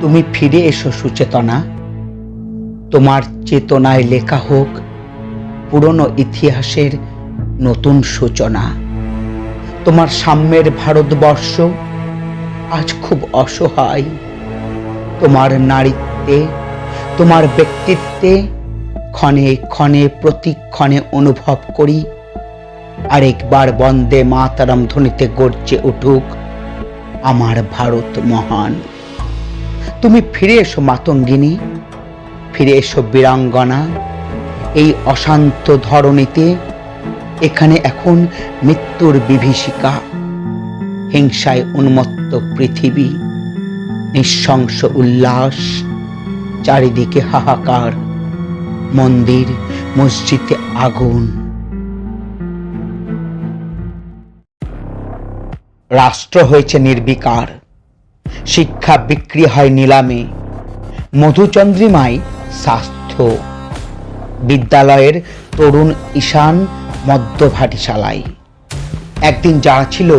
তুমি ফিরে এসো সুচেতনা, তোমার চেতনায় লেখা হোক পুরনো ইতিহাসের নতুন সূচনা। তোমার সাম্যের ভারতবর্ষ আজ খুব অসহায়। তোমার নারীত্বে, তোমার ব্যক্তিত্বে ক্ষণে ক্ষণে প্রতিক্ষণে অনুভব করি আরেকবার বন্দে মাতরম ধ্বনিতে গর্জে উঠুক আমার ভারত মহান। তুমি ফিরে এসো মাতঙ্গিনী, ফিরে এসো বীরাঙ্গনা। এই অশান্ত ধরণীতে এখানে এখন মৃত্যুর বিভীষিকা, হিংসায় উন্মত্ত পৃথিবী, নিঃশংস উল্লাস, চারিদিকে হাহাকার, মন্দির মসজিদে আগুন। রাষ্ট্র হয়েছে নির্বিকার, শিক্ষা বিক্রি হয় নিলামে, মধুচন্দ্রিমায় স্বাস্থ্য, বিদ্যালয়ের তরুণ ঈশান মদ্যভাটিশালায়। একদিন যারা ছিল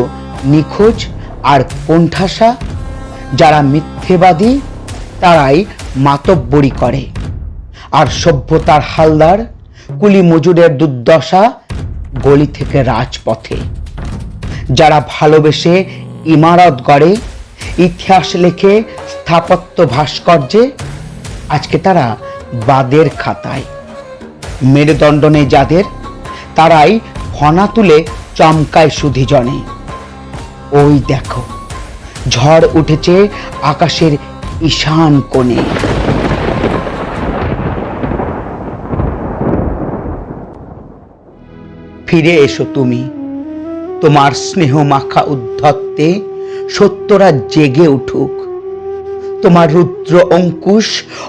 নিখোঁজ আর কোণঠাসা, যারা মিথ্যেবাদী, তারাই মাতব্বরি করে। আর সভ্যতার হালদার, কুলি মজুরের দুর্দশা গলি থেকে রাজপথে। যারা ভালোবেসে ইমারত গড়ে, ইতিহাস লেখে স্থাপত্য ভাস্কর্যে, আজকে তারা বাদের খাতায়। মেরুদণ্ড নেই যাদের, তারাই ফনা তুলে চমকায় সুধিজনে। ওই দেখো, ঝড় উঠেছে আকাশের ঈশান কোণে। ফিরে এসো তুমি, তোমার স্নেহ মাখা উদ্ধত্তে সত্যরা জেগে উঠুক। তোমার রুদ্র অঙ্কুশ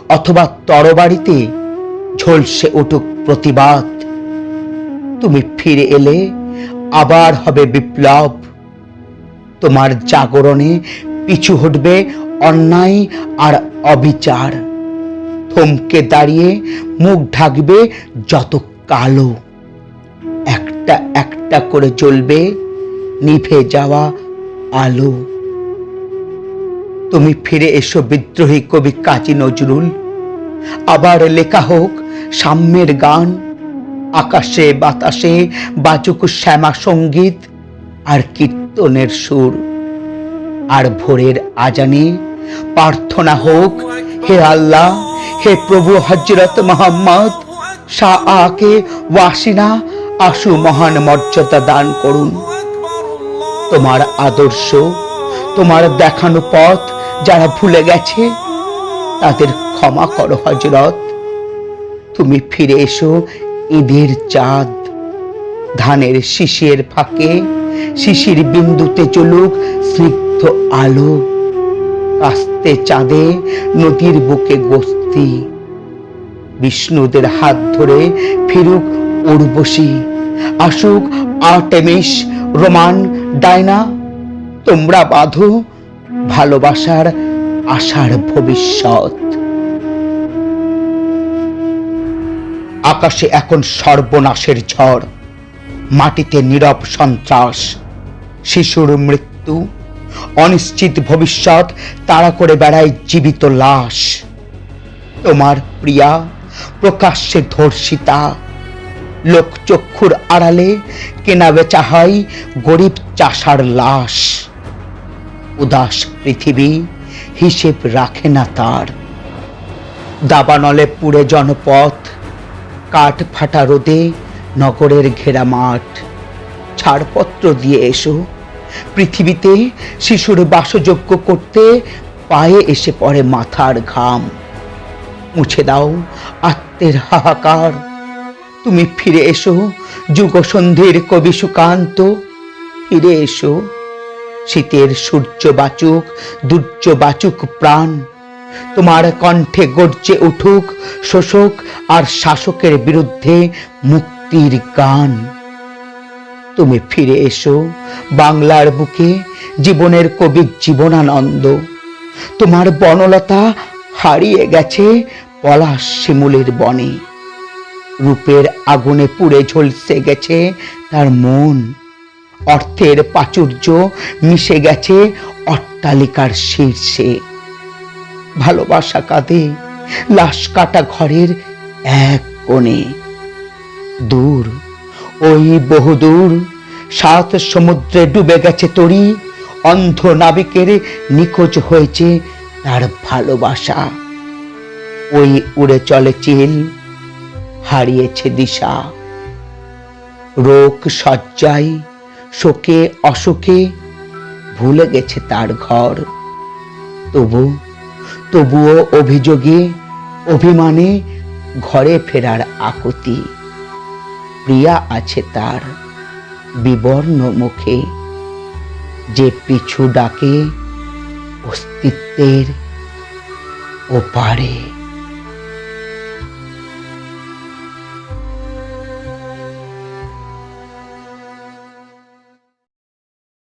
অথবা তরবারিতে ঝলসে উঠুক প্রতিবাদ। তুমি ফিরে এলে আবার হবে বিপ্লব। তোমার জাগরণে পিছু হটবে অন্যায় আর অবিচার। থমকে দাঁড়িয়ে মুখ ঢাকবে যত কালো। একটা একটা করে জ্বলবে নিভে যাওয়া আলো। তুমি ফিরে এসো বিদ্রোহী কবি কাজী নজরুল, আবার লেখা হোক সাম্যের গান। আকাশে বাতাসে বাজুক শ্যামা সঙ্গীত আর কীর্তনের সুর। আর ভোরের আজানে প্রার্থনা হোক, হে আল্লাহ, হে প্রভু হযরত মুহাম্মদ শাহ আকে ওয়াসিনা আশু মহান মর্যাদা দান করুন। তোমার আদর্শ, তোমার দেখানো পথ যারা ভুলে গেছে, তাদের ক্ষমা করো হযরত। তুমি ফিরে এসো ঈদের চাঁদ, ধানের শিশির ফাঁকে শিশির বিন্দুতে চলুক স্নিগ্ধ আলো। কাস্তে চাঁদে নদীর বুকে গস্তি, বিষ্ণুদের হাত ধরে ফিরুক উর্বশী। আসুক আর্টেমিস, রোমান, ডায়না। তোমরা বাঁধো ভালোবাসার আশার ভবিষ্যৎ। আকাশে এখন সর্বনাশের ঝড়, মাটিতে নীরব সন্ত্রাস, শিশুর মৃত্যু, অনিশ্চিত ভবিষ্যৎ তাড়া করে বেড়ায় জীবিত লাশ। তোমার প্রিয়া প্রকাশ্যে ধর্ষিতা, লোকচক্ষুর আড়ালে কেনা বেচা হয় গরিব চাষার লাশ। উদাস পৃথিবী হিসেব রাখে না তার। দাবানলে পুড়ে জনপথ, কাঠ ফাটা রোদে নগরের ঘেরা মাঠ। ছাড়পত্র দিয়ে এসো, পৃথিবীতে শিশুর বাসযোগ্য করতে পায়ে এসে পড়ে মাথার ঘাম। মুছে দাও আত্মের হাহাকার। তুমি ফিরে এসো যুগসন্ধির কবি সুকান্ত। ফিরে এসো, শীতের সূর্য বাচুক দুর্য বাচুক প্রাণ। তোমার কণ্ঠে গর্জে উঠুক শোষক আর শাসকের বিরুদ্ধে মুক্তির গান। তুমি ফিরে এসো বাংলার বুকে জীবনের কবি জীবনানন্দ। তোমার বনলতা হারিয়ে গেছে পলাশ শিমুলের বনে। রূপের আগুনে পুড়ে ঝলসে গেছে তার মন। অর্থের প্রাচুর্য মিশে গেছে অট্টালিকার শীর্ষে। ভালোবাসা কাঁদে লাশ কাটা ঘরের এক কোণে। দূর, ওই বহুদূর, 7 সমুদ্রে ডুবে গেছে তরি, অন্ধ নাবিকের নিখোঁজ হয়েছে তার ভালোবাসা। ওই উড়ে চলে চিল, হারিয়েছে দিশা। রোগ শয্যায়, শোকে অশোকে ভুলে গেছে তার ঘর। তবুও অভিযোগে অভিমানে ঘরে ফেরার আকুতি। প্রিয়া আছে তার বিবর্ণ মুখে, যে পিছু ডাকে অস্তিত্বের ওপারে।